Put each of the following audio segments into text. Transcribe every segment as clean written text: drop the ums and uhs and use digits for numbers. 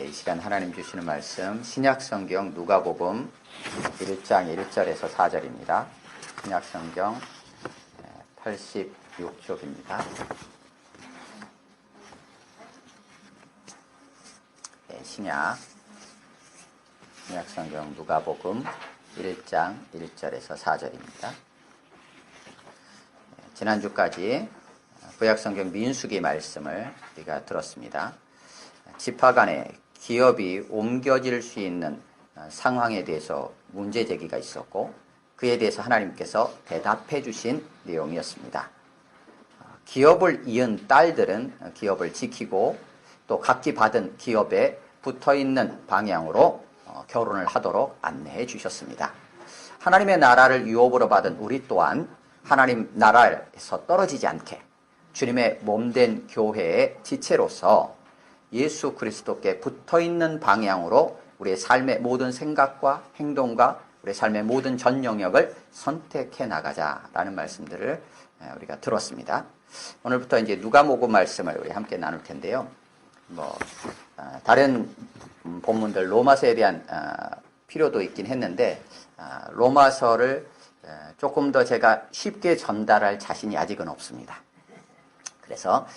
이 시간 하나님 주시는 말씀 신약성경 누가복음 1장 1절에서 4절입니다. 신약성경 86쪽입니다. 신약성경 누가복음 1장 1절에서 4절입니다. 지난주까지 구약성경 민수기 말씀을 우리가 들었습니다. 지파 간에 기업이 옮겨질 수 있는 상황에 대해서 문제 제기가 있었고 그에 대해서 하나님께서 대답해 주신 내용이었습니다. 기업을 이은 딸들은 기업을 지키고 또 각기 받은 기업에 붙어있는 방향으로 결혼을 하도록 안내해 주셨습니다. 하나님의 나라를 유업으로 받은 우리 또한 하나님 나라에서 떨어지지 않게 주님의 몸된 교회의 지체로서 예수 그리스도께 붙어있는 방향으로 우리의 삶의 모든 생각과 행동과 우리의 삶의 모든 전 영역을 선택해 나가자라는 말씀들을 우리가 들었습니다. 오늘부터 이제 누가복음 말씀을 우리 함께 나눌 텐데요. 다른 본문들 로마서에 대한 필요도 있긴 했는데 로마서를 조금 더 제가 쉽게 전달할 자신이 아직은 없습니다. 그래서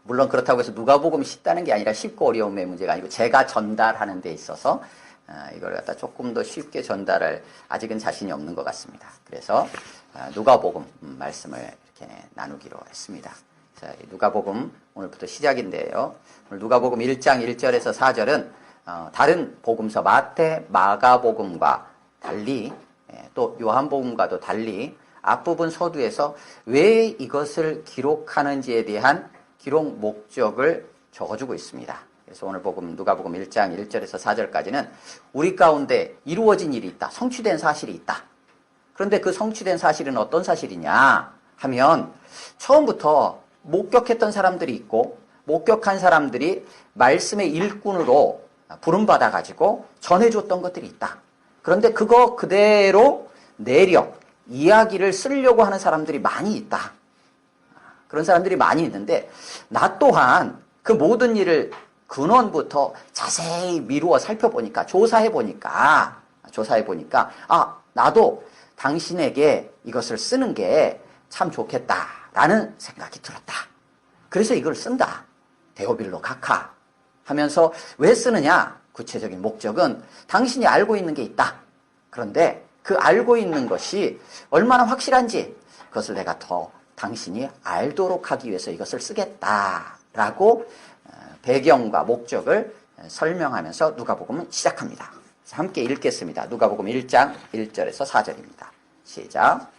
물론 그렇다고 해서 누가복음이 쉽다는 게 아니라 쉽고 어려움의 문제가 아니고 제가 전달하는 데 있어서 이걸 갖다 조금 더 쉽게 전달할 아직은 자신이 없는 것 같습니다. 그래서 누가복음 말씀을 이렇게 나누기로 했습니다. 자, 누가복음 오늘부터 시작인데요. 오늘 누가복음 1장 1절에서 4절은 다른 복음서 마태, 마가복음과 달리 또 요한복음과도 달리 앞부분 서두에서 왜 이것을 기록하는지에 대한 기록 목적을 적어주고 있습니다. 그래서 오늘 누가복음 1장 1절에서 4절까지는 우리 가운데 이루어진 일이 있다. 성취된 사실이 있다. 그런데 그 성취된 사실은 어떤 사실이냐 하면 처음부터 목격했던 사람들이 있고 목격한 사람들이 말씀의 일꾼으로 부름받아가지고 전해줬던 것들이 있다. 그런데 그거 그대로 내력, 이야기를 쓰려고 하는 사람들이 많이 있다. 그런 사람들이 많이 있는데 나 또한 그 모든 일을 근원부터 자세히 미루어 살펴보니까 조사해보니까 나도 당신에게 이것을 쓰는 게 참 좋겠다라는 생각이 들었다. 그래서 이걸 쓴다. 데오빌로 카카 하면서 왜 쓰느냐? 구체적인 목적은 당신이 알고 있는 게 있다. 그런데 그 알고 있는 것이 얼마나 확실한지 그것을 내가 더 당신이 알도록 하기 위해서 이것을 쓰겠다라고 배경과 목적을 설명하면서 누가복음은 시작합니다. 함께 읽겠습니다. 누가복음 1장 1절에서 4절입니다. 시작.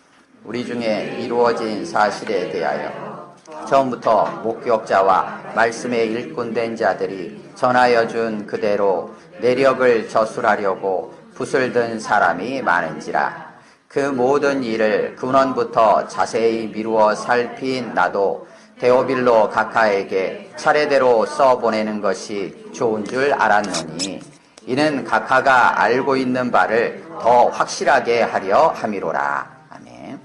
우리 중에 이루어진 사실에 대하여 처음부터 목격자와 말씀에 일꾼된 자들이 전하여 준 그대로 내력을 저술하려고 붓을 든 사람이 많은지라. 그 모든 일을 근원부터 자세히 미루어 살핀 나도 데오빌로 각하에게 차례대로 써보내는 것이 좋은 줄 알았노니 이는 각하가 알고 있는 바를 더 확실하게 하려 함이로라. 아멘.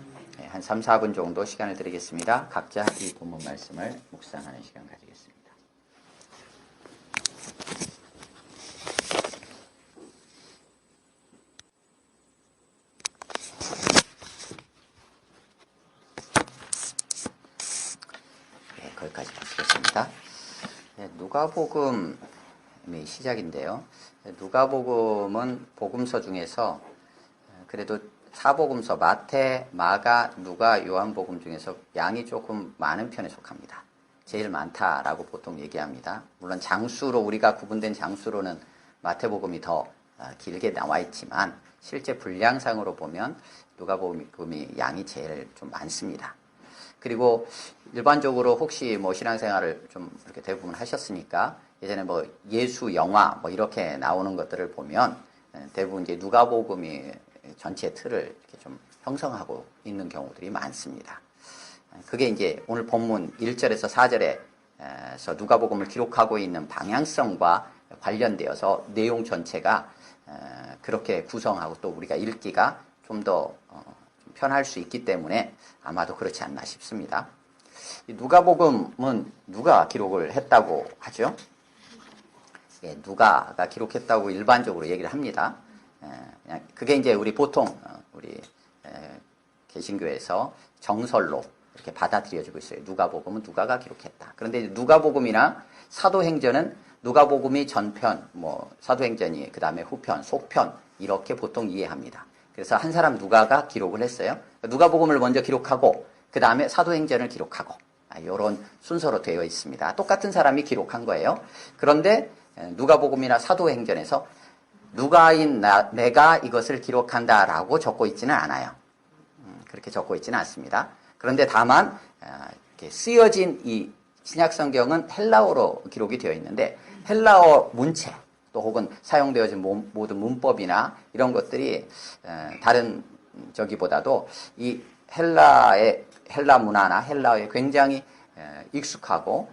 한 3, 4분 정도 시간을 드리겠습니다. 각자 이 본문 말씀을 묵상하는 시간 가지겠습니다. 거기까지 마치겠습니다. 누가복음의 시작인데요. 누가복음은 복음서 중에서 그래도 사복음서 마태, 마가, 누가, 요한복음 중에서 양이 조금 많은 편에 속합니다. 제일 많다라고 보통 얘기합니다. 물론 장수로 우리가 구분된 장수로는 마태복음이 더 길게 나와 있지만 실제 분량상으로 보면 누가복음이 양이 제일 좀 많습니다. 그리고 일반적으로 혹시 신앙생활을 좀 이렇게 대부분 하셨으니까 예전에 예수 영화 이렇게 나오는 것들을 보면 대부분 이제 누가복음이 전체 틀을 이렇게 좀 형성하고 있는 경우들이 많습니다. 그게 이제 오늘 본문 1절에서 4절에서 누가복음을 기록하고 있는 방향성과 관련되어서 내용 전체가 그렇게 구성하고 또 우리가 읽기가 좀 더 편할 수 있기 때문에 아마도 그렇지 않나 싶습니다. 누가복음은 누가 기록을 했다고 하죠? 예, 누가가 기록했다고 일반적으로 얘기를 합니다. 그냥 그게 이제 우리 보통 우리 개신교에서 정설로 이렇게 받아들여지고 있어요. 누가복음은 누가가 기록했다. 그런데 누가복음이나 사도행전은 누가복음이 전편, 뭐 사도행전이 그 다음에 후편, 속편 이렇게 보통 이해합니다. 그래서 한 사람 누가가 기록을 했어요. 누가복음을 먼저 기록하고 그 다음에 사도행전을 기록하고 이런 순서로 되어 있습니다. 똑같은 사람이 기록한 거예요. 그런데 누가복음이나 사도행전에서 누가인 내가 이것을 기록한다라고 적고 있지는 않아요. 그렇게 적고 있지는 않습니다. 그런데 다만 이렇게 쓰여진 이 신약성경은 헬라어로 기록이 되어 있는데 헬라어 문체 또 혹은 사용되어진 모든 문법이나 이런 것들이 다른 저기보다도 이 헬라 문화나 헬라어에 굉장히 익숙하고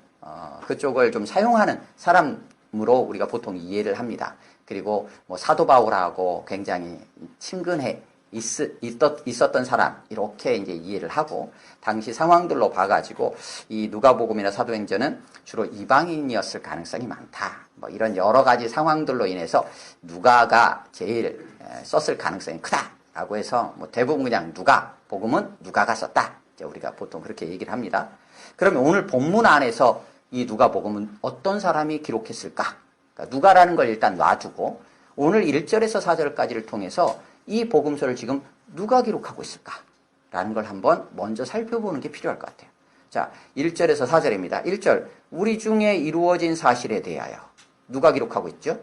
그쪽을 좀 사용하는 사람으로 우리가 보통 이해를 합니다. 그리고 뭐 사도 바울하고 굉장히 친근해 있었던 사람 이렇게 이제 이해를 하고 당시 상황들로 봐가지고 이 누가복음이나 사도행전은 주로 이방인이었을 가능성이 많다. 뭐 이런 여러 가지 상황들로 인해서 누가가 제일 썼을 가능성이 크다라고 해서 뭐 대부분 그냥 누가복음은 누가가 썼다. 이제 우리가 보통 그렇게 얘기를 합니다. 그러면 오늘 본문 안에서 이 누가복음은 어떤 사람이 기록했을까? 그러니까 누가라는 걸 일단 놔두고 오늘 1절에서 4절까지를 통해서 이 복음서를 지금 누가 기록하고 있을까라는 걸 한번 먼저 살펴보는 게 필요할 것 같아요. 자, 1절에서 4절입니다. 1절, 우리 중에 이루어진 사실에 대하여 누가 기록하고 있죠?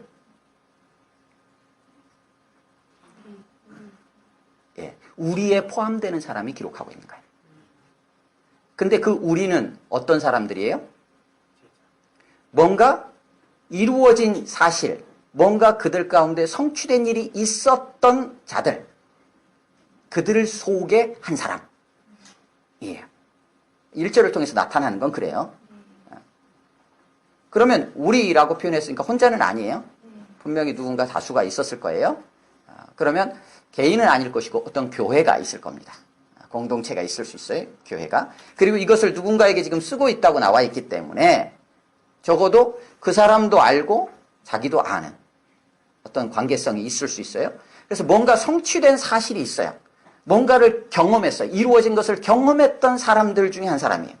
예, 우리에 포함되는 사람이 기록하고 있는 거예요. 근데 그 우리는 어떤 사람들이에요? 뭔가 이루어진 사실, 뭔가 그들 가운데 성취된 일이 있었던 자들, 그들 속의 한 사람이에요. 1절을 통해서 나타나는 건 그래요. 그러면 우리라고 표현했으니까 혼자는 아니에요. 분명히 누군가 다수가 있었을 거예요. 그러면 개인은 아닐 것이고 어떤 교회가 있을 겁니다. 공동체가 있을 수 있어요. 교회가. 그리고 이것을 누군가에게 지금 쓰고 있다고 나와 있기 때문에 적어도 그 사람도 알고 자기도 아는 어떤 관계성이 있을 수 있어요. 그래서 뭔가 성취된 사실이 있어요. 뭔가를 경험했어요. 이루어진 것을 경험했던 사람들 중에 한 사람이에요.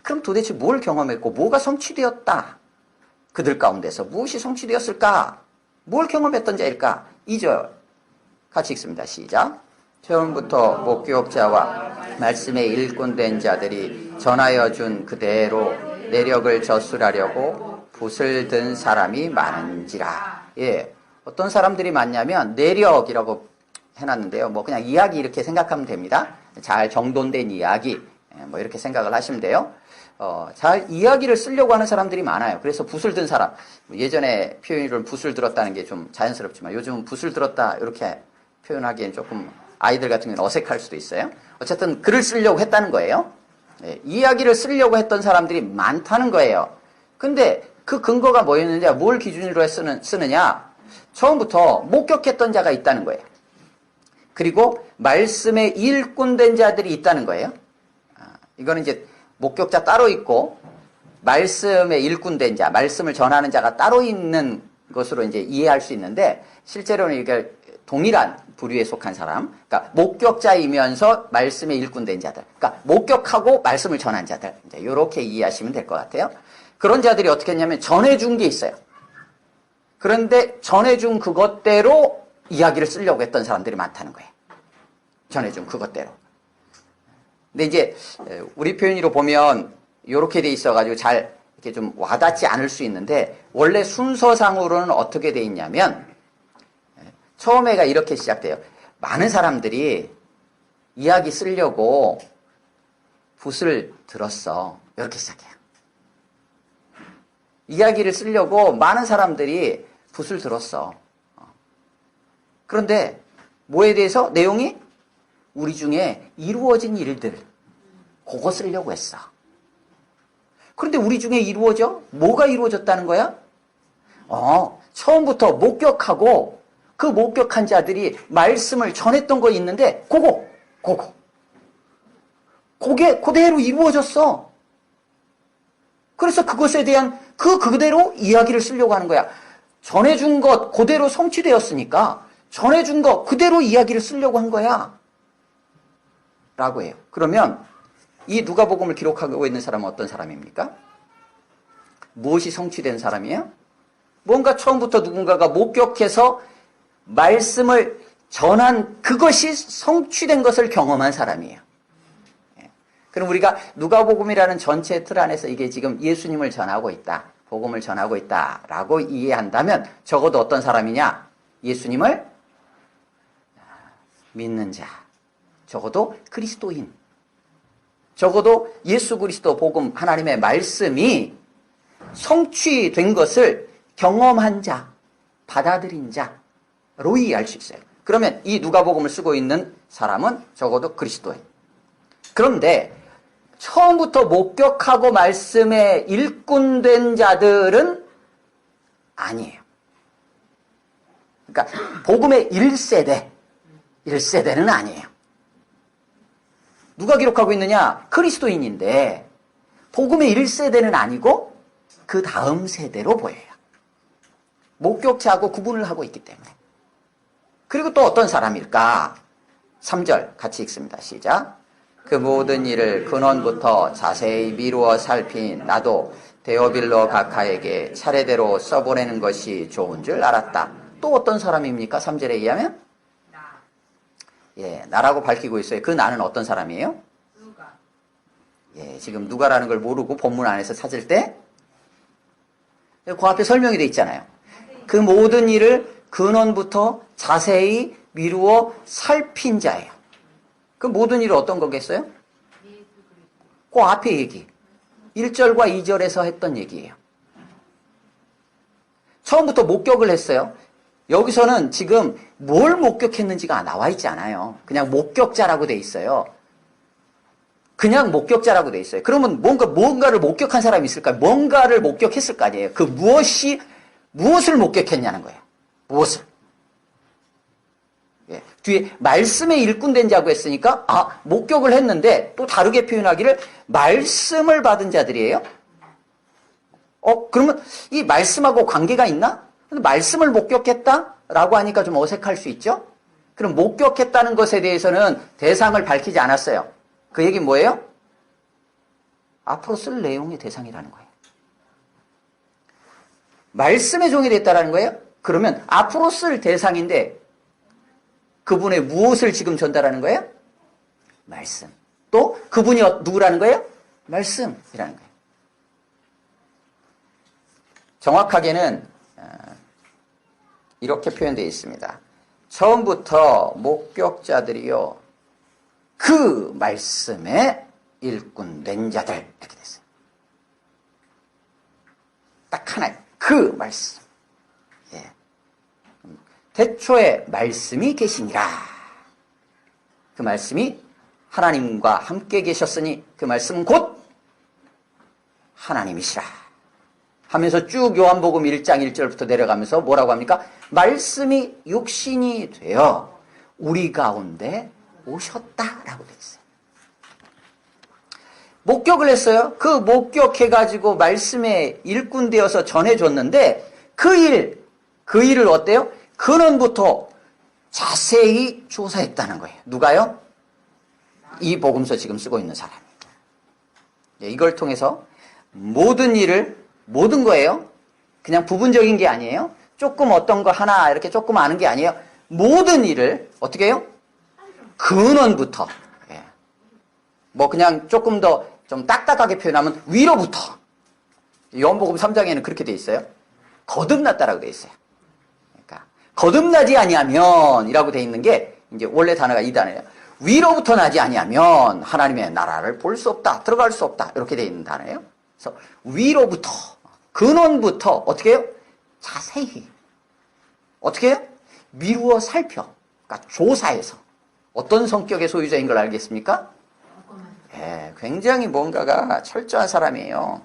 그럼 도대체 뭘 경험했고 뭐가 성취되었다? 그들 가운데서 무엇이 성취되었을까? 뭘 경험했던 자일까? 2절 같이 읽습니다. 시작. 처음부터 목교업자와 말씀에 일꾼된 자들이 전하여 준 그대로 내력을 저술하려고 붓을 든 사람이 많은지라. 예, 어떤 사람들이 많냐면 내력이라고 해놨는데요. 뭐 그냥 이야기 이렇게 생각하면 됩니다. 잘 정돈된 이야기 뭐 이렇게 생각을 하시면 돼요. 잘 이야기를 쓰려고 하는 사람들이 많아요. 그래서 붓을 든 사람. 예전에 표현으로는 붓을 들었다는 게 좀 자연스럽지만 요즘은 붓을 들었다 이렇게 표현하기엔 조금 아이들 같은 경우는 어색할 수도 있어요. 어쨌든 글을 쓰려고 했다는 거예요. 예, 이야기를 쓰려고 했던 사람들이 많다는 거예요. 근데 그 근거가 뭐였느냐, 뭘 기준으로 쓰느냐, 처음부터 목격했던 자가 있다는 거예요. 그리고 말씀에 일꾼된 자들이 있다는 거예요. 이거는 이제 목격자 따로 있고 말씀에 일꾼된 자, 말씀을 전하는 자가 따로 있는 것으로 이제 이해할 수 있는데 실제로는 이게 동일한 부류에 속한 사람, 그러니까 목격자이면서 말씀에 일꾼된 자들, 그러니까 목격하고 말씀을 전한 자들, 이제 이렇게 이해하시면 될 것 같아요. 그런 자들이 어떻게 했냐면 전해준 게 있어요. 그런데 전해준 그것대로 이야기를 쓰려고 했던 사람들이 많다는 거예요. 전해준 그것대로. 근데 이제 우리 표현으로 보면 이렇게 돼 있어가지고 잘 이렇게 좀 와닿지 않을 수 있는데 원래 순서상으로는 어떻게 돼 있냐면 처음에가 이렇게 시작돼요. 많은 사람들이 이야기 쓰려고 붓을 들었어. 이렇게 시작해요. 이야기를 쓰려고 많은 사람들이 붓을 들었어. 그런데 뭐에 대해서? 내용이 우리 중에 이루어진 일들, 그거 쓰려고 했어. 그런데 우리 중에 이루어져? 뭐가 이루어졌다는 거야? 처음부터 목격하고 그 목격한 자들이 말씀을 전했던 거 있는데 그게 그대로 이루어졌어. 그래서 그것에 대한 그대로 이야기를 쓰려고 하는 거야. 전해준 것 그대로 성취되었으니까 전해준 것 그대로 이야기를 쓰려고 한 거야. 라고 해요. 그러면 이 누가복음을 기록하고 있는 사람은 어떤 사람입니까? 무엇이 성취된 사람이에요? 뭔가 처음부터 누군가가 목격해서 말씀을 전한 그것이 성취된 것을 경험한 사람이에요. 그럼 우리가 누가복음이라는 전체 틀 안에서 이게 지금 예수님을 전하고 있다, 복음을 전하고 있다라고 이해한다면 적어도 어떤 사람이냐? 예수님을 믿는 자, 적어도 그리스도인, 적어도 예수 그리스도 복음 하나님의 말씀이 성취된 것을 경험한 자, 받아들인 자로 이해할 수 있어요. 그러면 이 누가복음을 쓰고 있는 사람은 적어도 그리스도인. 그런데 처음부터 목격하고 말씀에 일꾼된 자들은 아니에요. 그러니까 복음의 1세대는 아니에요. 누가 기록하고 있느냐? 그리스도인인데 복음의 1세대는 아니고 그 다음 세대로 보여요. 목격자하고 구분을 하고 있기 때문에. 그리고 또 어떤 사람일까? 3절 같이 읽습니다. 시작. 그 모든 일을 근원부터 자세히 미루어 살핀 나도 데오빌로 각하에게 차례대로 써보내는 것이 좋은 줄 알았다. 또 어떤 사람입니까? 3절에 의하면? 예, 나라고 밝히고 있어요. 그 나는 어떤 사람이에요? 누가. 예, 지금 누가라는 걸 모르고 본문 안에서 찾을 때 그 앞에 설명이 돼 있잖아요. 그 모든 일을 근원부터 자세히 미루어 살핀 자예요. 그 모든 일은 어떤 거겠어요? 그 앞에 얘기. 1절과 2절에서 했던 얘기예요. 처음부터 목격을 했어요. 여기서는 지금 뭘 목격했는지가 나와 있지 않아요. 그냥 목격자라고 돼 있어요. 그냥 목격자라고 돼 있어요. 그러면 뭔가를 목격한 사람이 있을까요? 뭔가를 목격했을 거 아니에요. 그 무엇을 목격했냐는 거예요. 무엇을. 예, 뒤에 말씀에 일꾼된 자고 했으니까 목격을 했는데 또 다르게 표현하기를 말씀을 받은 자들이에요. 그러면 이 말씀하고 관계가 있나? 근데 말씀을 목격했다라고 하니까 좀 어색할 수 있죠? 그럼 목격했다는 것에 대해서는 대상을 밝히지 않았어요. 그 얘기는 뭐예요? 앞으로 쓸 내용의 대상이라는 거예요. 말씀의 종이 됐다라는 거예요? 그러면 앞으로 쓸 대상인데 그분의 무엇을 지금 전달하는 거예요? 말씀. 또 그분이 누구라는 거예요? 말씀이라는 거예요. 정확하게는 이렇게 표현되어 있습니다. 처음부터 목격자들이요 그 말씀에 일꾼된 자들 이렇게 됐어요. 딱 하나, 그 말씀. 예. 태초에 말씀이 계시니라. 그 말씀이 하나님과 함께 계셨으니 그 말씀은 곧 하나님이시라. 하면서 쭉 요한복음 1장 1절부터 내려가면서 뭐라고 합니까? 말씀이 육신이 되어 우리 가운데 오셨다라고 되어 있어요. 목격을 했어요. 그 목격해가지고 말씀에 일꾼되어서 전해줬는데 그 일을 어때요? 근원부터 자세히 조사했다는 거예요. 누가요? 이 복음서 지금 쓰고 있는 사람이. 이걸 통해서 모든 거예요. 그냥 부분적인 게 아니에요. 조금 어떤 거 하나 이렇게 조금 아는 게 아니에요. 모든 일을 어떻게 해요? 근원부터. 예. 뭐 그냥 조금 더 좀 딱딱하게 표현하면 위로부터. 요한복음 3장에는 그렇게 돼 있어요. 거듭났다라고 돼 있어요. 그러니까 거듭나지 아니하면 이라고 돼 있는 게 이제 원래 단어가 이 단어예요. 위로부터 나지 아니하면 하나님의 나라를 볼 수 없다. 들어갈 수 없다. 이렇게 돼 있는 단어예요. 그래서 위로부터 근원부터 어떻게 해요? 자세히 어떻게 해요? 미루어 살펴. 그러니까 조사해서 어떤 성격의 소유자인 걸 알겠습니까? 예, 굉장히 뭔가가 철저한 사람이에요.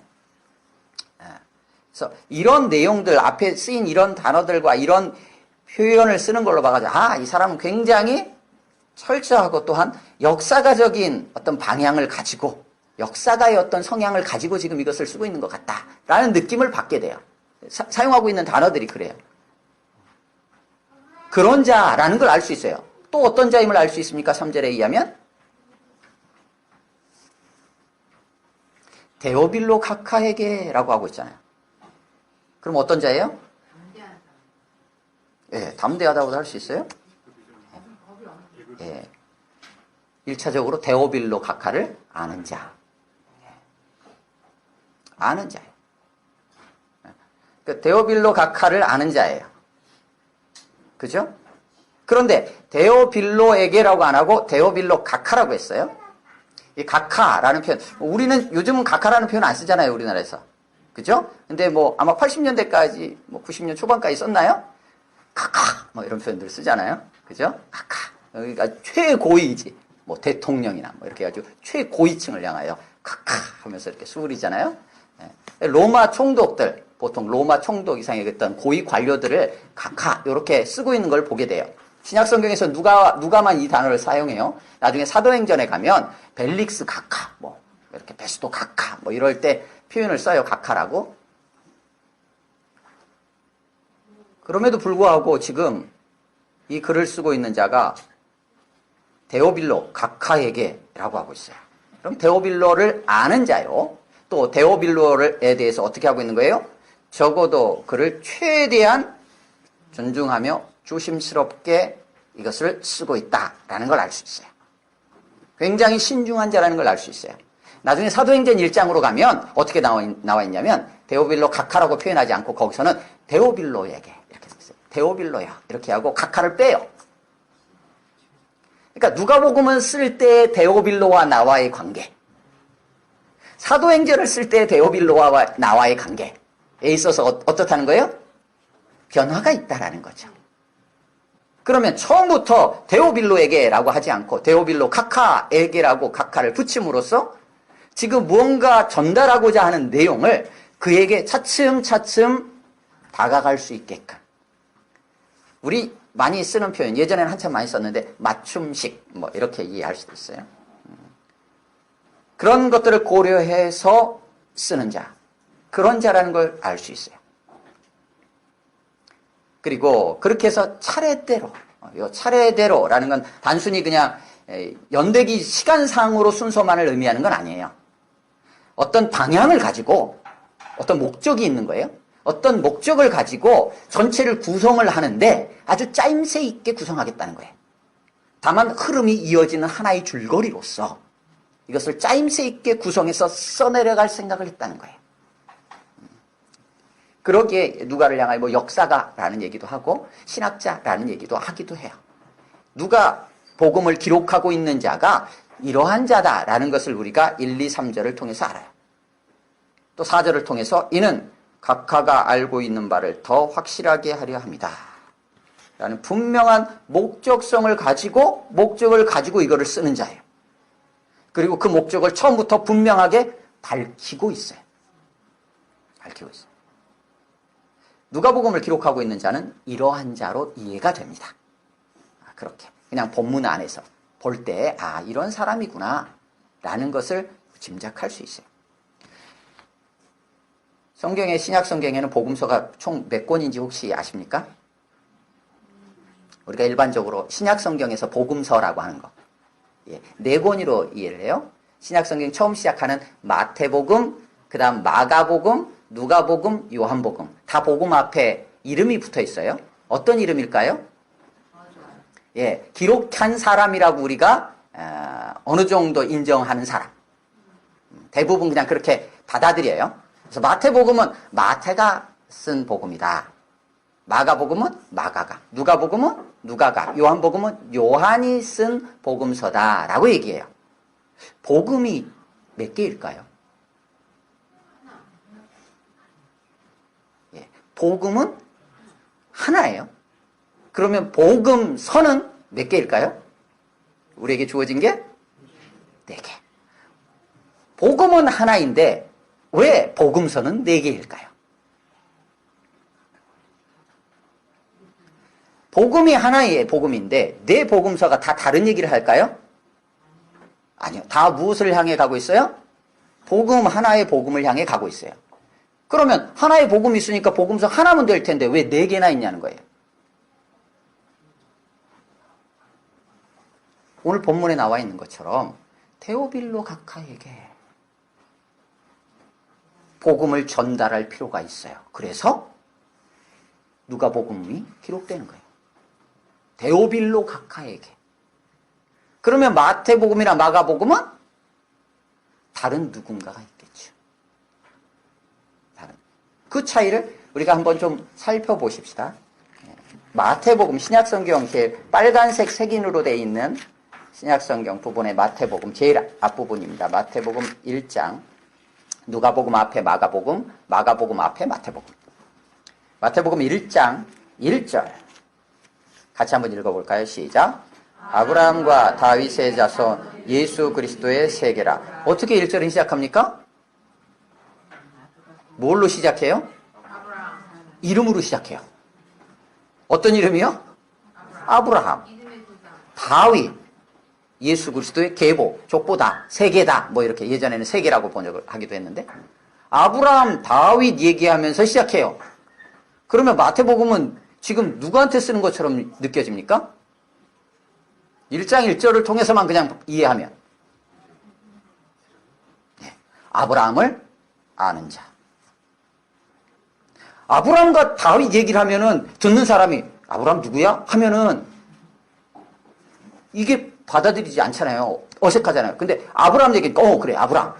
그래서 이런 내용들 앞에 쓰인 이런 단어들과 이런 표현을 쓰는 걸로 봐가지고 이 사람은 굉장히 철저하고 또한 역사가적인 어떤 방향을 가지고 역사가의 어떤 성향을 가지고 지금 이것을 쓰고 있는 것 같다라는 느낌을 받게 돼요. 사용하고 있는 단어들이 그래요. 그런 자라는 걸 알 수 있어요. 또 어떤 자임을 알 수 있습니까? 3절에 의하면 데오빌로 카카에게라고 하고 있잖아요. 그럼 어떤 자예요? 예, 담대하다고도 할 수 있어요? 예. 1차적으로 데오빌로 카카를 아는 자. 아는 자예요. 그 데오빌로 카카를 아는 자예요. 그죠? 그런데 데오빌로에게라고 안 하고 데오빌로 카카라고 했어요. 이 카카라는 표현, 우리는 요즘은 카카라는 표현 안 쓰잖아요, 우리나라에서. 그죠? 근데 뭐 아마 80년대까지, 뭐 90년 초반까지 썼나요? 카카, 뭐 이런 표현들 쓰잖아요. 그죠? 카카. 그러니까 최고위지. 뭐 대통령이나 뭐 이렇게 해가지고 최고위층을 향하여 카카 하면서 이렇게 수그리잖아요. 로마 총독들, 보통 로마 총독 이상의 어떤 고위 관료들을 카카 이렇게 쓰고 있는 걸 보게 돼요. 신약성경에서 누가만 이 단어를 사용해요. 나중에 사도행전에 가면 벨릭스 카카, 뭐 이렇게 베스도 카카, 뭐 이럴 때 표현을 써요. 카카라고. 그럼에도 불구하고 지금 이 글을 쓰고 있는 자가 데오빌로 카카에게라고 하고 있어요. 그럼 데오빌로를 아는 자요. 또 데오빌로에 대해서 어떻게 하고 있는 거예요? 적어도 그를 최대한 존중하며 조심스럽게 이것을 쓰고 있다라는 걸 알 수 있어요. 굉장히 신중한 자라는 걸 알 수 있어요. 나중에 사도행전 1장으로 가면 어떻게 나와 있냐면 데오빌로 카카라고 표현하지 않고 거기서는 데오빌로에게 이렇게 썼어요. 데오빌로야 이렇게 하고 카카를 빼요. 그러니까 누가복음은 쓸 때 데오빌로와 나와의 관계, 사도행전을 쓸 때 데오빌로와 나와의 관계에 있어서 어떻다는 거예요? 변화가 있다라는 거죠. 그러면 처음부터 데오빌로에게라고 하지 않고 데오빌로 카카에게라고 카카를 붙임으로써 지금 무언가 전달하고자 하는 내용을 그에게 차츰차츰 다가갈 수 있게끔, 우리 많이 쓰는 표현, 예전에는 한참 많이 썼는데 맞춤식 뭐 이렇게 이해할 수도 있어요. 그런 것들을 고려해서 쓰는 자, 그런 자라는 걸 알 수 있어요. 그리고 그렇게 해서 차례대로, 이 차례대로라는 건 단순히 그냥 연대기 시간상으로 순서만을 의미하는 건 아니에요. 어떤 방향을 가지고 어떤 목적이 있는 거예요. 어떤 목적을 가지고 전체를 구성을 하는데 아주 짜임새 있게 구성하겠다는 거예요. 다만 흐름이 이어지는 하나의 줄거리로서 이것을 짜임새 있게 구성해서 써내려갈 생각을 했다는 거예요. 그러기에 누가를 향하여 뭐 역사가라는 얘기도 하고 신학자라는 얘기도 하기도 해요. 누가 복음을 기록하고 있는 자가 이러한 자다라는 것을 우리가 1, 2, 3절을 통해서 알아요. 또 4절을 통해서 이는 각하가 알고 있는 바를 더 확실하게 하려 합니다. 라는 분명한 목적을 가지고 이거를 쓰는 자예요. 그리고 그 목적을 처음부터 분명하게 밝히고 있어요. 밝히고 있어요. 누가복음을 기록하고 있는 자는 이러한 자로 이해가 됩니다. 그렇게 그냥 본문 안에서 볼 때 이런 사람이구나 라는 것을 짐작할 수 있어요. 성경의 신약성경에는 복음서가 총 몇 권인지 혹시 아십니까? 우리가 일반적으로 신약성경에서 복음서라고 하는 거 4권으로 이해를 해요. 신약성경 처음 시작하는 마태복음, 그 다음 마가복음, 누가복음, 요한복음, 다 복음 앞에 이름이 붙어 있어요. 어떤 이름일까요? 기록한 사람이라고 우리가 어느 정도 인정하는 사람. 대부분 그냥 그렇게 받아들여요. 그래서 마태복음은 마태가 쓴 복음이다. 마가복음은 마가가, 누가복음은 누가가, 요한복음은 요한이 쓴 복음서다라고 얘기해요. 복음이 몇 개일까요? 복음은 하나예요. 그러면 복음서는 몇 개일까요? 우리에게 주어진 게 4개. 복음은 하나인데 왜 복음서는 4개일까요? 복음이 하나의 복음인데 4 복음서가 다 다른 얘기를 할까요? 아니요. 다 무엇을 향해 가고 있어요? 복음 하나의 복음을 향해 가고 있어요. 그러면 하나의 복음이 있으니까 복음서 하나면 될 텐데 왜 4개나 있냐는 거예요. 오늘 본문에 나와 있는 것처럼 데오빌로 각하에게 복음을 전달할 필요가 있어요. 그래서 누가복음이 기록되는 거예요. 데오빌로 각하에게. 그러면 마태복음이나 마가복음은 다른 누군가가 있겠죠. 다른. 그 차이를 우리가 한번 좀 살펴보십시다. 마태복음, 신약성경 제일 빨간색 색인으로 되어 있는 신약성경 부분의 마태복음 제일 앞부분입니다. 마태복음 1장, 누가복음 앞에 마가복음, 마가복음 앞에 마태복음. 마태복음 1장 1절 같이 한번 읽어볼까요? 시작. 아브라함과 다윗의 자손 예수 그리스도의 세계라. 어떻게 1절은 시작합니까? 뭘로 시작해요? 이름으로 시작해요. 어떤 이름이요? 아브라함, 다윗, 예수 그리스도의 계보, 족보다, 세계다. 뭐 이렇게 예전에는 세계라고 번역을 하기도 했는데 아브라함, 다윗 얘기하면서 시작해요. 그러면 마태복음은 지금 누구한테 쓰는 것처럼 느껴집니까? 1장 1절을 통해서만 그냥 이해하면 아브라함을 아는 자. 아브라함과 다윗 얘기를 하면은 듣는 사람이 아브라함 누구야? 하면은 이게 받아들이지 않잖아요. 어색하잖아요. 근데 아브라함 얘기니까 그래 아브라함.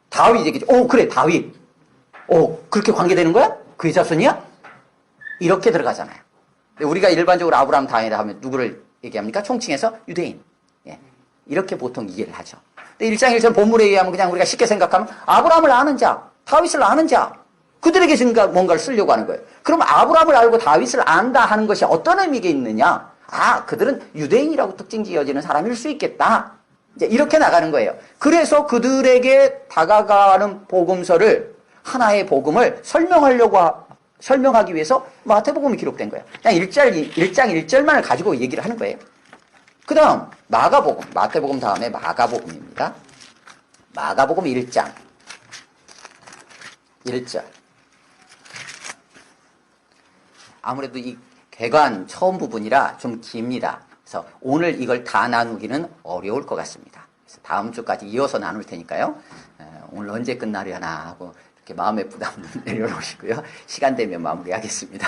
다윗 얘기죠. 그래 다윗. 그렇게 관계되는 거야? 그의 자손이야? 이렇게 들어가잖아요. 근데 우리가 일반적으로 아브라함 다윗 하면 누구를 얘기합니까? 총칭해서 유대인. 예. 이렇게 보통 이해를 하죠. 근데 1장 1절 본문에 의하면 그냥 우리가 쉽게 생각하면 아브라함을 아는 자, 다윗을 아는 자, 그들에게 지금 뭔가를 쓰려고 하는 거예요. 그럼 아브라함을 알고 다윗을 안다 하는 것이 어떤 의미가 있느냐? 그들은 유대인이라고 특징 지어지는 사람일 수 있겠다. 이제 이렇게 나가는 거예요. 그래서 그들에게 다가가는 복음서를 하나의 복음을 설명하기 위해서 마태복음이 기록된 거예요. 그냥 1장 1절만을 가지고 얘기를 하는 거예요. 그 다음 마가복음, 마태복음 다음에 마가복음입니다. 마가복음 1장 1절. 아무래도 이 개관 처음 부분이라 좀 깁니다. 그래서 오늘 이걸 다 나누기는 어려울 것 같습니다. 그래서 다음 주까지 이어서 나눌 테니까요. 오늘 언제 끝나려나 하고 이렇게 마음의 부담 내려놓으시고요. 시간 되면 마무리하겠습니다.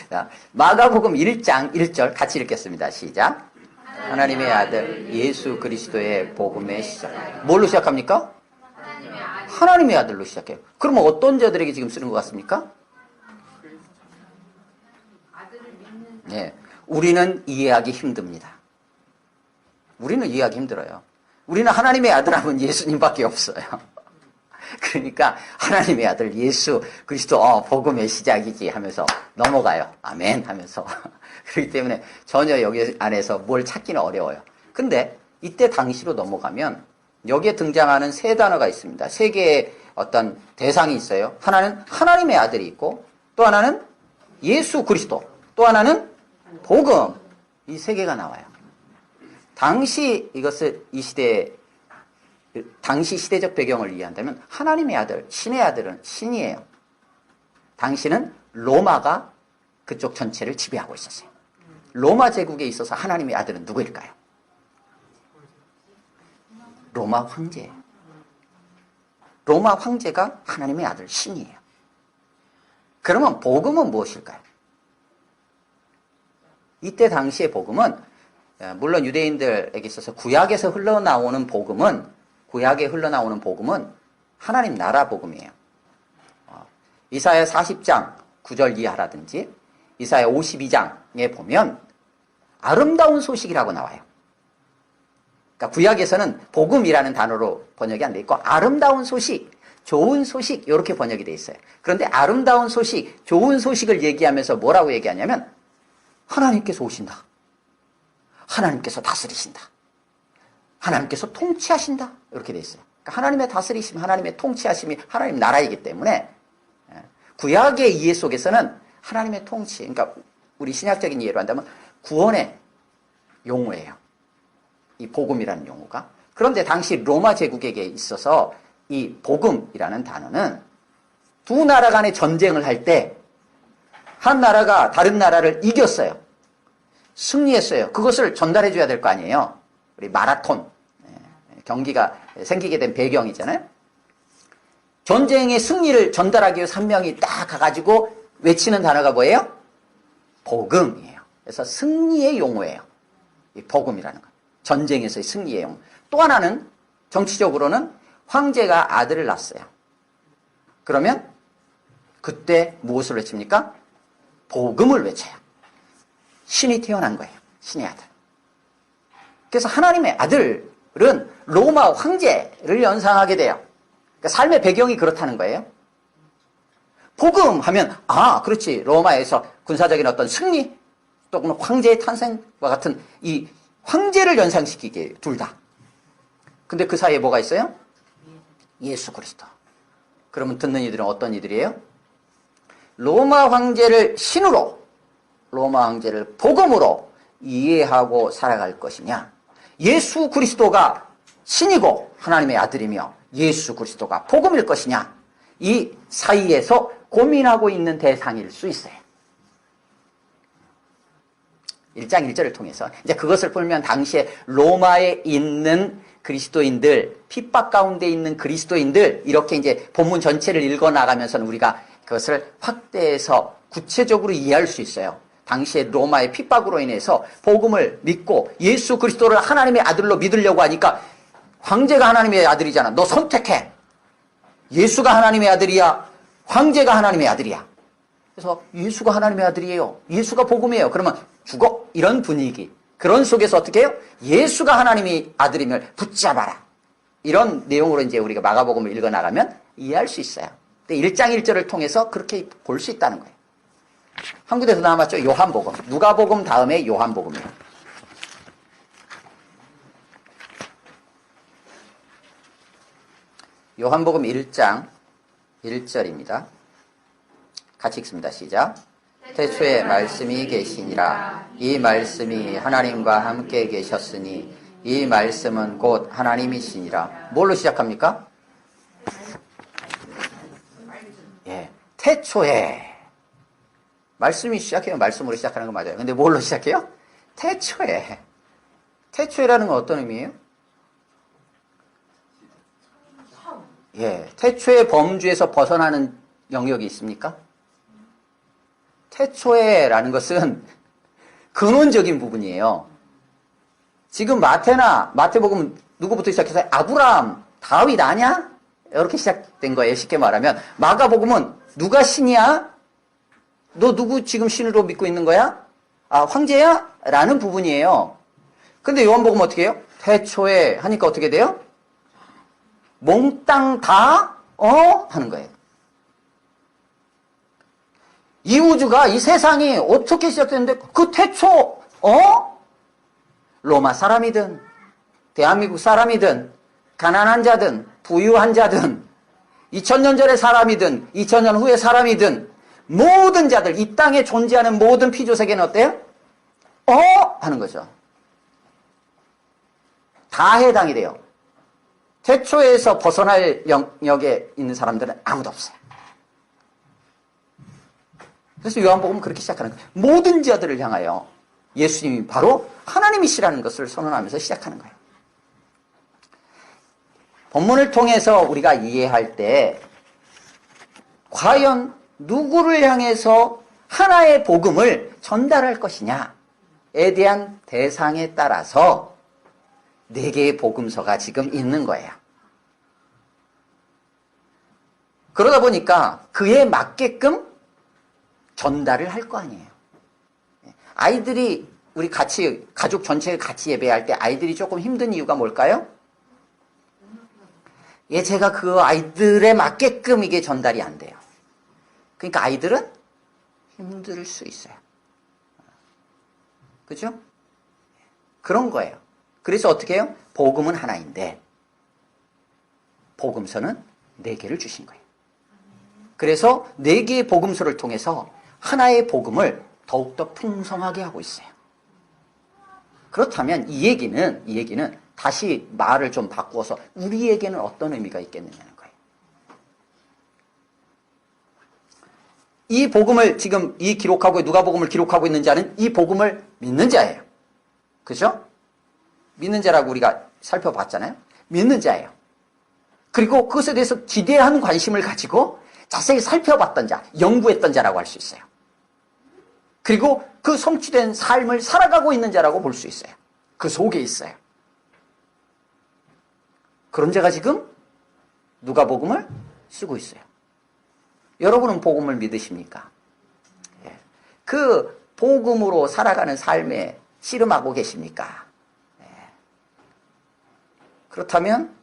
자, 마가복음 1장 1절 같이 읽겠습니다. 시작. 하나님의 아들 예수 그리스도의 복음의 시작. 뭘로 시작합니까? 하나님의 아들로 시작해요. 그러면 어떤 자들에게 지금 쓰는 것 같습니까? 네, 우리는 이해하기 힘듭니다. 우리는 이해하기 힘들어요. 우리는 하나님의 아들 하면 예수님밖에 없어요. 그러니까 하나님의 아들 예수 그리스도 복음의 시작이지 하면서 넘어가요. 아멘 하면서. 그렇기 때문에 전혀 여기 안에서 뭘 찾기는 어려워요. 근데 이때 당시로 넘어가면 여기에 등장하는 세 단어가 있습니다. 세 개의 어떤 대상이 있어요. 하나는 하나님의 아들이 있고 또 하나는 예수 그리스도, 또 하나는 복음. 이 세 개가 나와요. 당시 이것을 이 시대에 당시 시대적 배경을 이해한다면 하나님의 아들, 신의 아들은 신이에요. 당시는 로마가 그쪽 전체를 지배하고 있었어요. 로마 제국에 있어서 하나님의 아들은 누구일까요? 로마 황제예요. 로마 황제가 하나님의 아들 신이에요. 그러면 복음은 무엇일까요? 이때 당시의 복음은 물론 유대인들에게 있어서 구약에 흘러나오는 복음은 하나님 나라 복음이에요. 이사야 40장 9절 이하라든지 이사야 52장에 보면 아름다운 소식이라고 나와요. 그러니까 구약에서는 복음이라는 단어로 번역이 안 돼 있고 아름다운 소식, 좋은 소식 이렇게 번역이 돼 있어요. 그런데 아름다운 소식, 좋은 소식을 얘기하면서 뭐라고 얘기하냐면 하나님께서 오신다. 하나님께서 다스리신다. 하나님께서 통치하신다. 이렇게 돼 있어요. 그러니까 하나님의 다스리심, 하나님의 통치하심이 하나님 나라이기 때문에 구약의 이해 속에서는 하나님의 통치, 그러니까 우리 신약적인 이해로 한다면 구원의 용어예요. 이 복음이라는 용어가. 그런데 당시 로마 제국에게 있어서 이 복음이라는 단어는 두 나라 간의 전쟁을 할 때 한 나라가 다른 나라를 이겼어요. 승리했어요. 그것을 전달해 줘야 될 거 아니에요. 우리 마라톤 경기가 생기게 된 배경이잖아요. 전쟁의 승리를 전달하기 위해서 한 명이 딱 가가지고 외치는 단어가 뭐예요? 복음이에요. 그래서 승리의 용어예요. 이 복음이라는 거. 전쟁에서의 승리의 용어. 또 하나는 정치적으로는 황제가 아들을 낳았어요. 그러면 그때 무엇을 외칩니까? 복음을 외쳐요. 신이 태어난 거예요. 신의 아들. 그래서 하나님의 아들은 로마 황제를 연상하게 돼요. 그러니까 삶의 배경이 그렇다는 거예요. 복음 하면 그렇지. 로마에서 군사적인 어떤 승리 또는 황제의 탄생과 같은 이 황제를 연상시키게 둘 다. 근데 그 사이에 뭐가 있어요? 예수 그리스도. 그러면 듣는 이들은 어떤 이들이에요? 로마 황제를 신으로, 로마 황제를 복음으로 이해하고 살아갈 것이냐, 예수 그리스도가 신이고 하나님의 아들이며 예수 그리스도가 복음일 것이냐, 이 사이에서 고민하고 있는 대상일 수 있어요. 1장 1절을 통해서 이제 그것을 풀면 당시에 로마에 있는 그리스도인들, 핍박 가운데 있는 그리스도인들, 이렇게 이제 본문 전체를 읽어 나가면서는 우리가 그것을 확대해서 구체적으로 이해할 수 있어요. 당시에 로마의 핍박으로 인해서 복음을 믿고 예수 그리스도를 하나님의 아들로 믿으려고 하니까 황제가 하나님의 아들이잖아. 너 선택해. 예수가 하나님의 아들이야. 황제가 하나님의 아들이야. 그래서 예수가 하나님의 아들이에요. 예수가 복음이에요. 그러면 죽어. 이런 분위기. 그런 속에서 어떻게 해요? 예수가 하나님의 아들임을 붙잡아라. 이런 내용으로 이제 우리가 마가복음을 읽어 나가면 이해할 수 있어요. 근데 1장 1절을 통해서 그렇게 볼 수 있다는 거예요. 한 군데서 남았죠. 요한복음. 누가복음 다음에 요한복음이에요. 요한복음 1장 1절입니다. 같이 읽습니다. 시작. 태초에 말씀이 계시니라. 이 말씀이 하나님과 함께 계셨으니 이 말씀은 곧 하나님이시니라. 뭘로 시작합니까? 태초에. 말씀이 시작해요. 말씀으로 시작하는 거 맞아요. 근데 뭘로 시작해요? 태초에. 태초에라는 건 어떤 의미예요? 태초의 범주에서 벗어나는 영역이 있습니까? 태초에라는 것은 근원적인 부분이에요. 지금 마태복음 누구부터 시작해서 아브라함, 다윗 아냐? 이렇게 시작된 거예요. 쉽게 말하면 마가복음은 누가 신이야? 너 누구 지금 신으로 믿고 있는 거야? 황제야? 라는 부분이에요. 근데 요한복음은 어떻게 해요? 태초에 하니까 어떻게 돼요? 몽땅 다 하는 거예요. 이 우주가, 이 세상이 어떻게 시작됐는데 그 태초 로마 사람이든 대한민국 사람이든 가난한 자든 부유한 자든 2000년 전의 사람이든 2000년 후의 사람이든 모든 자들, 이 땅에 존재하는 모든 피조세계는 어때요? 하는 거죠. 다 해당이 돼요. 태초에서 벗어날 영역에 있는 사람들은 아무도 없어요. 그래서 요한복음은 그렇게 시작하는 거예요. 모든 자들을 향하여 예수님이 바로 하나님이시라는 것을 선언하면서 시작하는 거예요. 본문을 통해서 우리가 이해할 때 과연 누구를 향해서 하나의 복음을 전달할 것이냐에 대한 대상에 따라서 4개의 복음서가 지금 있는 거예요. 그러다 보니까 그에 맞게끔 전달을 할 거 아니에요. 아이들이 우리 같이 가족 전체가 같이 예배할 때 아이들이 조금 힘든 이유가 뭘까요? 제가 그 아이들에 맞게끔 이게 전달이 안 돼요. 그러니까 아이들은 힘들 수 있어요. 그죠? 그런 거예요. 그래서 어떻게 해요? 복음은 하나인데 복음서는 4개를 주신 거예요. 그래서 4개의 복음서를 통해서 하나의 복음을 더욱더 풍성하게 하고 있어요. 그렇다면 이 얘기는 다시 말을 좀 바꾸어서 우리에게는 어떤 의미가 있겠느냐는 거예요. 이 복음을 지금 누가복음을 기록하고 있는 자는 이 복음을 믿는 자예요. 그죠? 믿는 자라고 우리가 살펴봤잖아요. 믿는 자예요. 그리고 그것에 대해서 기대한 관심을 가지고 자세히 살펴봤던 자, 연구했던 자라고 할 수 있어요. 그리고 그 성취된 삶을 살아가고 있는 자라고 볼 수 있어요. 그 속에 있어요. 그런 자가 지금 누가복음을 쓰고 있어요. 여러분은 복음을 믿으십니까? 예. 그 복음으로 살아가는 삶에 씨름하고 계십니까? 예. 그렇다면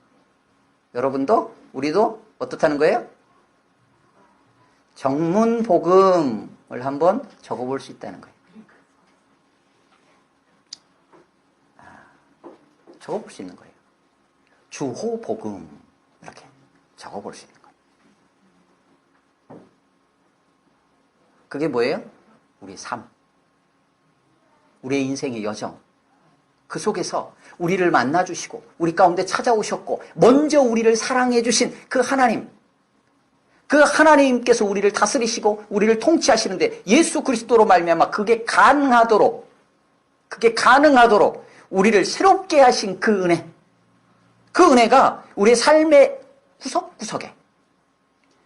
여러분도 우리도 어떻다는 거예요? 정문 복음을 한번 적어볼 수 있다는 거예요. 적어볼 수 있는 거예요. 주호 복음 이렇게 적어볼 수 있는 거예요. 그게 뭐예요? 우리의 삶, 우리의 인생의 여정. 그 속에서 우리를 만나주시고 우리 가운데 찾아오셨고 먼저 우리를 사랑해 주신 그 하나님, 그 하나님께서 우리를 다스리시고 우리를 통치하시는데 예수 그리스도로 말미암아 그게 가능하도록 우리를 새롭게 하신 그 은혜, 그 은혜가 우리의 삶의 구석구석에,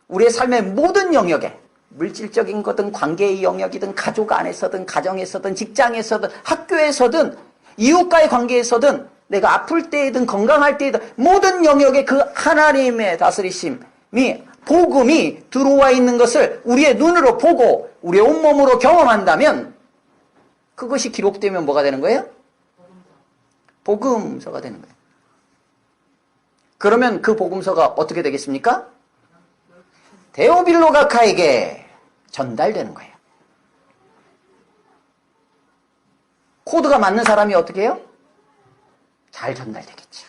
우리의 삶의 모든 영역에, 물질적인 거든 관계의 영역이든 가족 안에서든 가정에서든 직장에서든 학교에서든 이웃과의 관계에서든 내가 아플 때이든 건강할 때이든 모든 영역에 그 하나님의 다스리심이, 복음이 들어와 있는 것을 우리의 눈으로 보고 우리의 온몸으로 경험한다면 그것이 기록되면 뭐가 되는 거예요? 복음서가 되는 거예요. 그러면 그 복음서가 어떻게 되겠습니까? 데오빌로 각하에게 전달되는 거예요. 코드가 맞는 사람이 어떻게 해요? 잘 전달되겠죠.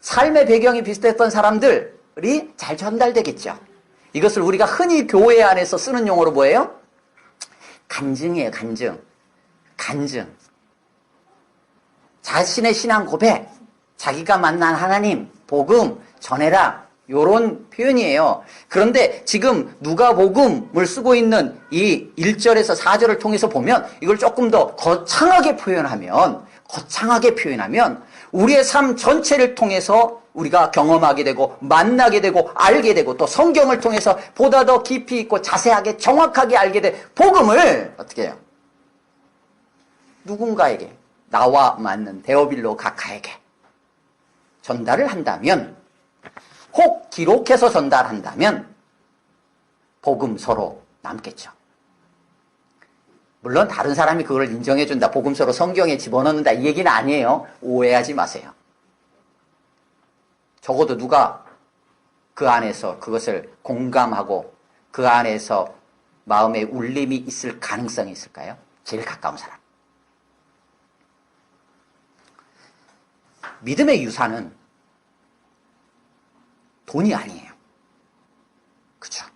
삶의 배경이 비슷했던 사람들이 잘 전달되겠죠. 이것을 우리가 흔히 교회 안에서 쓰는 용어로 뭐예요? 간증이에요. 간증. 자신의 신앙 고백, 자기가 만난 하나님, 복음, 전해라, 요런 표현이에요. 그런데 지금 누가복음을 쓰고 있는 이 1절에서 4절을 통해서 보면 이걸 조금 더 거창하게 표현하면 우리의 삶 전체를 통해서 우리가 경험하게 되고 만나게 되고 알게 되고 또 성경을 통해서 보다 더 깊이 있고 자세하게 정확하게 알게 된 복음을 어떻게 해요? 누군가에게, 나와 맞는 데오빌로 각하에게 전달을 한다면, 혹 기록해서 전달한다면 복음서로 남겠죠. 물론 다른 사람이 그걸 인정해준다, 복음서로 성경에 집어넣는다, 이 얘기는 아니에요. 오해하지 마세요. 적어도 누가 그 안에서 그것을 공감하고 그 안에서 마음에 울림이 있을 가능성이 있을까요? 제일 가까운 사람. 믿음의 유산은 돈이 아니에요. 그렇죠?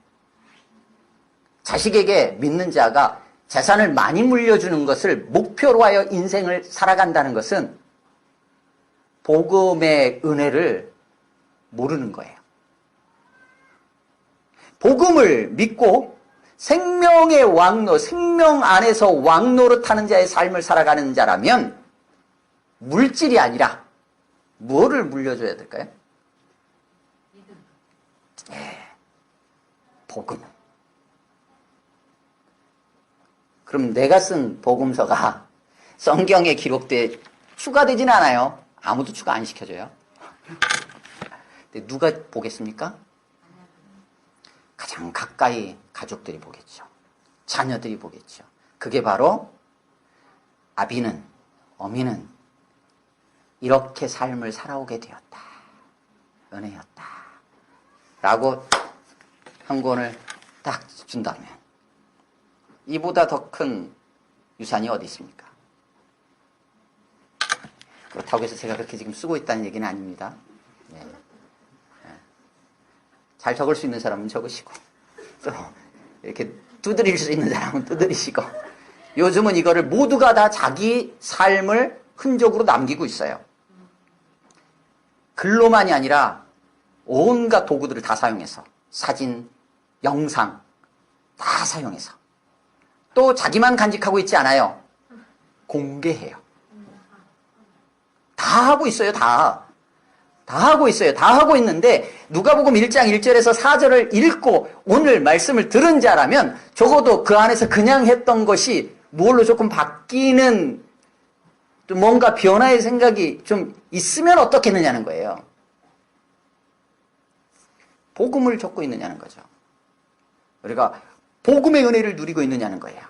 자식에게 믿는 자가 재산을 많이 물려주는 것을 목표로 하여 인생을 살아간다는 것은 복음의 은혜를 모르는 거예요. 복음을 믿고 생명의 왕로, 생명 안에서 왕노릇하는 자의 삶을 살아가는 자라면 물질이 아니라 무엇을 물려줘야 될까요? 복음. 그럼 내가 쓴 복음서가 성경에 기록돼 추가되지는 않아요. 아무도 추가 안 시켜줘요. 근데 누가 보겠습니까? 가장 가까이 가족들이 보겠죠. 자녀들이 보겠죠. 그게 바로 아비는, 어미는 이렇게 삶을 살아오게 되었다, 은혜였다 라고 한 권을 딱 준다면 이보다 더 큰 유산이 어디 있습니까? 그렇다고 해서 제가 그렇게 지금 쓰고 있다는 얘기는 아닙니다. 네. 잘 적을 수 있는 사람은 적으시고 또 이렇게 두드릴 수 있는 사람은 두드리시고, 요즘은 이거를 모두가 다 자기 삶을 흔적으로 남기고 있어요. 글로만이 아니라 온갖 도구들을 다 사용해서, 사진, 영상 다 사용해서, 또 자기만 간직하고 있지 않아요. 공개해요. 다 하고 있어요. 다 하고 있어요. 다 하고 있는데 누가복음 1장 1절에서 4절을 읽고 오늘 말씀을 들은 자라면 적어도 그 안에서 그냥 했던 것이 뭘로 조금 바뀌는 또 뭔가 변화의 생각이 좀 있으면 어떻겠느냐는 거예요. 복음을 적고 있느냐는 거죠. 우리가 복음의 은혜를 누리고 있느냐는 거예요.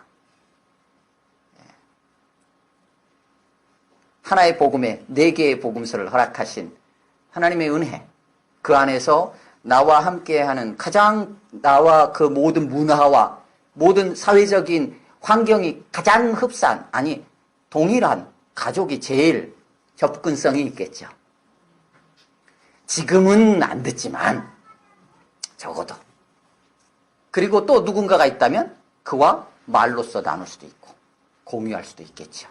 하나의 복음에 4개의 복음서를 허락하신 하나님의 은혜, 그 안에서 나와 함께하는 가장 나와 그 모든 문화와 모든 사회적인 환경이 가장 흡사한, 아니 동일한 가족이 제일 접근성이 있겠죠. 지금은 안 듣지만 적어도. 그리고 또 누군가가 있다면 그와 말로써 나눌 수도 있고 공유할 수도 있겠죠.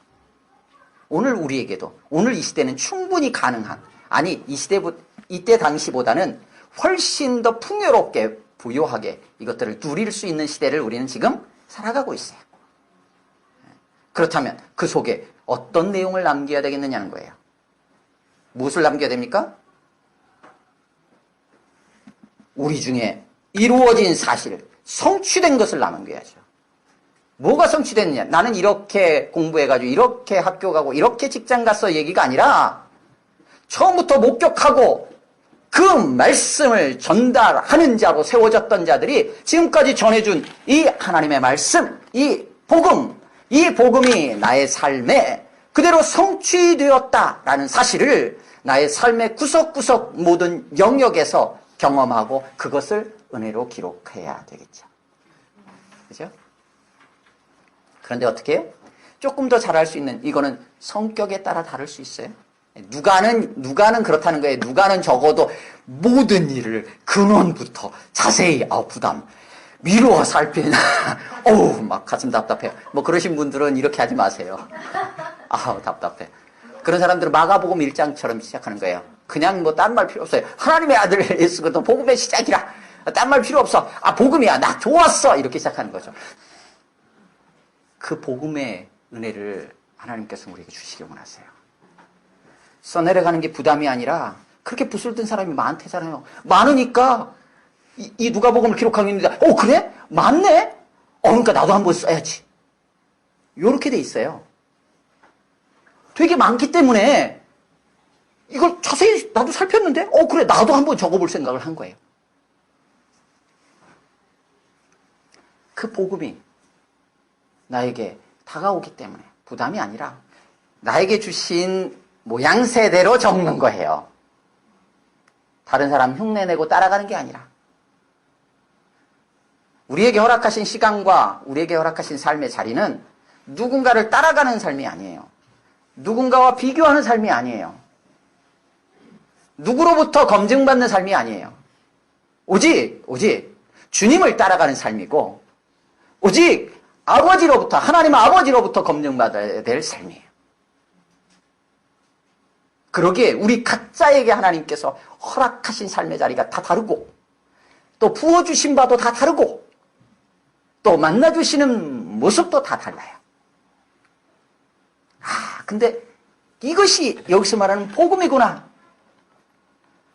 오늘 우리에게도 오늘 이 시대는 충분히 가능한, 아니 이때 당시보다는 훨씬 더 풍요롭게 부유하게 이것들을 누릴 수 있는 시대를 우리는 지금 살아가고 있어요. 그렇다면 그 속에 어떤 내용을 남겨야 되겠느냐는 거예요. 무엇을 남겨야 됩니까? 우리 중에 이루어진 사실, 성취된 것을 남겨야죠. 뭐가 성취됐느냐? 나는 이렇게 공부해가지고 이렇게 학교 가고 이렇게 직장 갔어 얘기가 아니라 처음부터 목격하고 그 말씀을 전달하는 자로 세워졌던 자들이 지금까지 전해준 이 하나님의 말씀, 이 복음이 나의 삶에 그대로 성취되었다라는 사실을 나의 삶의 구석구석 모든 영역에서 경험하고 그것을 은혜로 기록해야 되겠죠. 그죠? 그런데 어떻게 해요? 조금 더 잘할 수 있는, 이거는 성격에 따라 다를 수 있어요. 누가는 그렇다는 거예요. 누가는 적어도 모든 일을 근원부터 자세히, 부담, 미루어 살피는, 막 가슴 답답해요. 뭐 그러신 분들은 이렇게 하지 마세요. 답답해. 그런 사람들은 마가복음 1장처럼 시작하는 거예요. 그냥 뭐 딴 말 필요 없어요. 하나님의 아들 예수 그리스도 복음의 시작이라. 딴 말 필요 없어. 복음이야. 나 좋았어. 이렇게 시작하는 거죠. 그 복음의 은혜를 하나님께서 우리에게 주시기 원하세요. 써내려가는 게 부담이 아니라 그렇게 붓을 든 사람이 많대잖아요. 많으니까 이 누가복음을 기록하고 있는데 그래? 많네? 그러니까 나도 한번 써야지. 이렇게 돼 있어요. 되게 많기 때문에 이걸 자세히 나도 살폈는데 그래 나도 한번 적어볼 생각을 한 거예요. 그 복음이 나에게 다가오기 때문에 부담이 아니라 나에게 주신 모양새대로 적는 거예요. 다른 사람 흉내내고 따라가는 게 아니라 우리에게 허락하신 시간과 우리에게 허락하신 삶의 자리는 누군가를 따라가는 삶이 아니에요. 누군가와 비교하는 삶이 아니에요. 누구로부터 검증받는 삶이 아니에요. 오직 주님을 따라가는 삶이고 오직 하나님 아버지로부터 검증받아야 될 삶이에요. 그러기에 우리 각자에게 하나님께서 허락하신 삶의 자리가 다 다르고 또 부어주신 바도 다 다르고 또 만나주시는 모습도 다 달라요. 근데 이것이 여기서 말하는 복음이구나.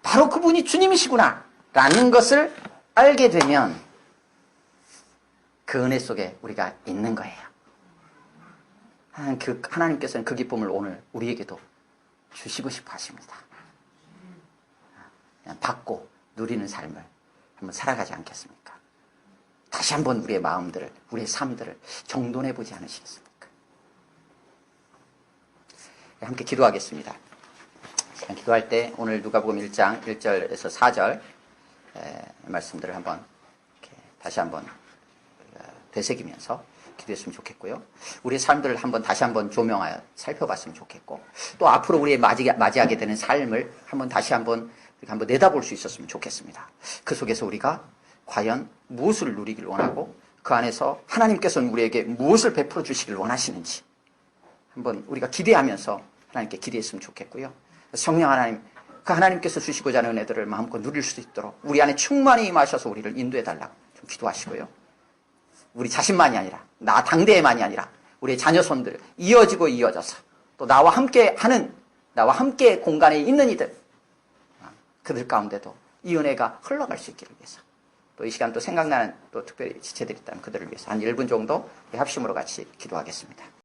바로 그분이 주님이시구나. 라는 것을 알게 되면 그 은혜 속에 우리가 있는 거예요. 하나님께서는 그 기쁨을 오늘 우리에게도 주시고 싶어 하십니다. 그냥 받고 누리는 삶을 한번 살아가지 않겠습니까? 다시 한번 우리의 마음들을, 우리의 삶들을 정돈해 보지 않으시겠습니까? 함께 기도하겠습니다. 기도할 때 오늘 누가복음 1장 1절에서 4절 말씀들을 한번 다시 한번 되새기면서 기도했으면 좋겠고요. 우리의 삶들을 다시 한번 조명하여 살펴봤으면 좋겠고 또 앞으로 우리의 맞이하게 되는 삶을 다시 한번 내다볼 수 있었으면 좋겠습니다. 그 속에서 우리가 과연 무엇을 누리길 원하고 그 안에서 하나님께서는 우리에게 무엇을 베풀어 주시길 원하시는지 한번 우리가 기대하면서 하나님께 기대했으면 좋겠고요. 성령 하나님, 그 하나님께서 주시고자 하는 은혜들을 마음껏 누릴 수 있도록 우리 안에 충만히 임하셔서 우리를 인도해 달라고 좀 기도하시고요. 우리 자신만이 아니라 당대만이 아니라 우리의 자녀손들 이어지고 이어져서 또 나와 함께 하는 나와 함께 공간에 있는 이들, 그들 가운데도 이 은혜가 흘러갈 수 있기를 위해서, 또 이 시간 또 생각나는 또 특별히 지체들이 있다면 그들을 위해서 한 1분 정도 합심으로 같이 기도하겠습니다.